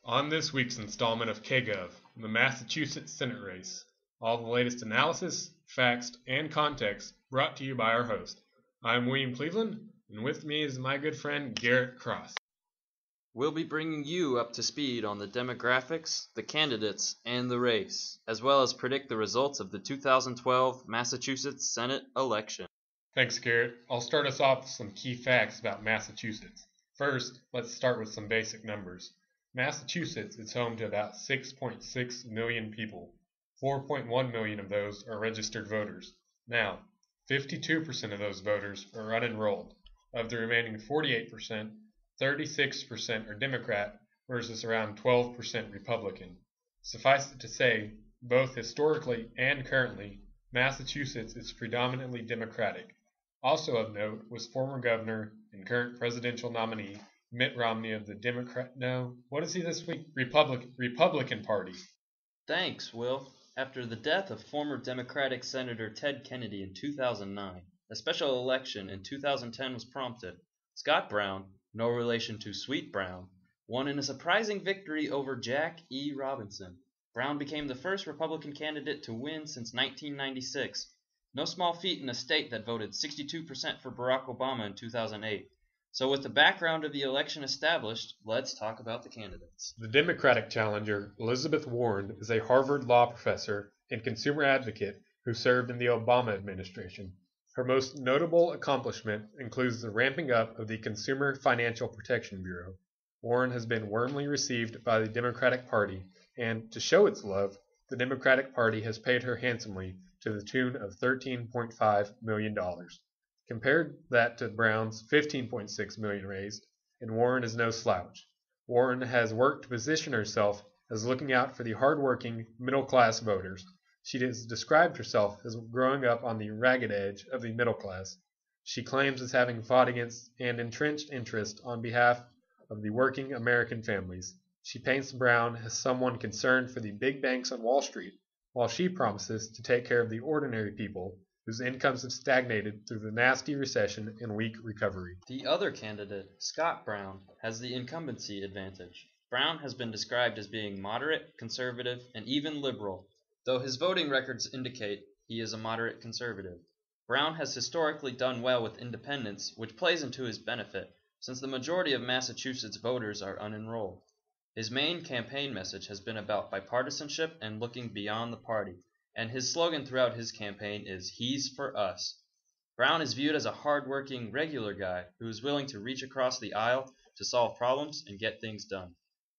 On this week's installment of KGov, the Massachusetts Senate race, all the latest analysis, facts, and context brought to you by our host. I'm William Cleveland, and with me is my good friend Garrett Cross. We'll be bringing you up to speed on the demographics, the candidates, and the race, as well as predict the results of the 2012 Massachusetts Senate election. Thanks, Garrett. I'll start us off with some key facts about Massachusetts. First, let's start with some basic numbers. Massachusetts is home to about 6.6 million people. 4.1 million of those are registered voters. Now, 52% of those voters are unenrolled. Of the remaining 48%, 36% are Democrat versus around 12% Republican. Suffice it to say, both historically and currently, Massachusetts is predominantly Democratic. Also of note was former governor and current presidential nominee Mitt Romney of the Republican Party. Thanks, Will. After the death of former Democratic Senator Ted Kennedy in 2009, a special election in 2010 was prompted. Scott Brown, no relation to Sweet Brown, won in a surprising victory over Jack E. Robinson. Brown became the first Republican candidate to win since 1996. No small feat in a state that voted 62% for Barack Obama in 2008. So with the background of the election established, let's talk about the candidates. The Democratic challenger, Elizabeth Warren, is a Harvard law professor and consumer advocate who served in the Obama administration. Her most notable accomplishment includes the ramping up of the Consumer Financial Protection Bureau. Warren has been warmly received by the Democratic Party, and to show its love, the Democratic Party has paid her handsomely to the tune of $13.5 million. Compared that to Brown's $15.6 million raised, and Warren is no slouch. Warren has worked to position herself as looking out for the hard-working, middle-class voters. She has described herself as growing up on the ragged edge of the middle class. She claims as having fought against an entrenched interest on behalf of the working American families. She paints Brown as someone concerned for the big banks on Wall Street, while she promises to take care of the ordinary people whose incomes have stagnated through the nasty recession and weak recovery. The other candidate, Scott Brown, has the incumbency advantage. Brown has been described as being moderate, conservative, and even liberal, though his voting records indicate he is a moderate conservative. Brown has historically done well with independents, which plays into his benefit, since the majority of Massachusetts voters are unenrolled. His main campaign message has been about bipartisanship and looking beyond the party, and his slogan throughout his campaign is "He's for us." Brown is viewed as a hard-working, regular guy who is willing to reach across the aisle to solve problems and get things done.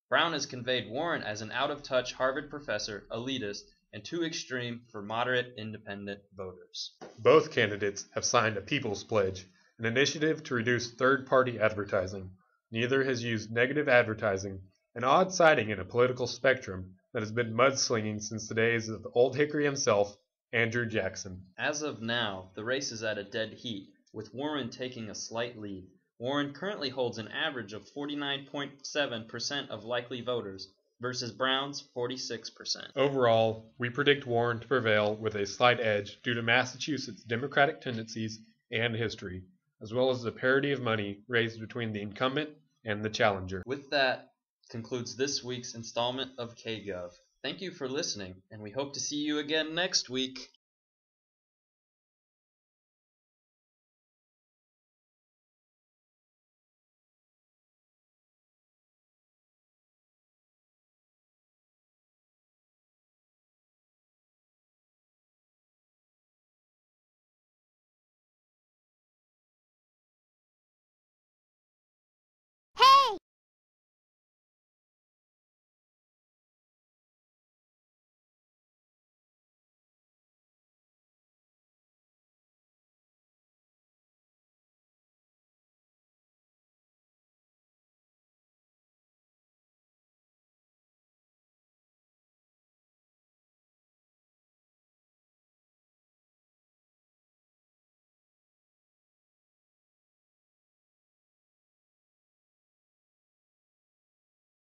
Brown has conveyed Warren as an out-of-touch Harvard professor, elitist, and too extreme for moderate, independent voters. Both candidates have signed a People's Pledge, an initiative to reduce third-party advertising. Neither has used negative advertising, an odd sighting in a political spectrum that has been mudslinging since the days of Old Hickory himself, Andrew Jackson. As of now, the race is at a dead heat, with Warren taking a slight lead. Warren currently holds an average of 49.7% of likely voters versus Brown's 46%. Overall, we predict Warren to prevail with a slight edge due to Massachusetts' Democratic tendencies and history, as well as the parity of money raised between the incumbent and the challenger. With that, concludes this week's installment of KGov. Thank you for listening, and we hope to see you again next week.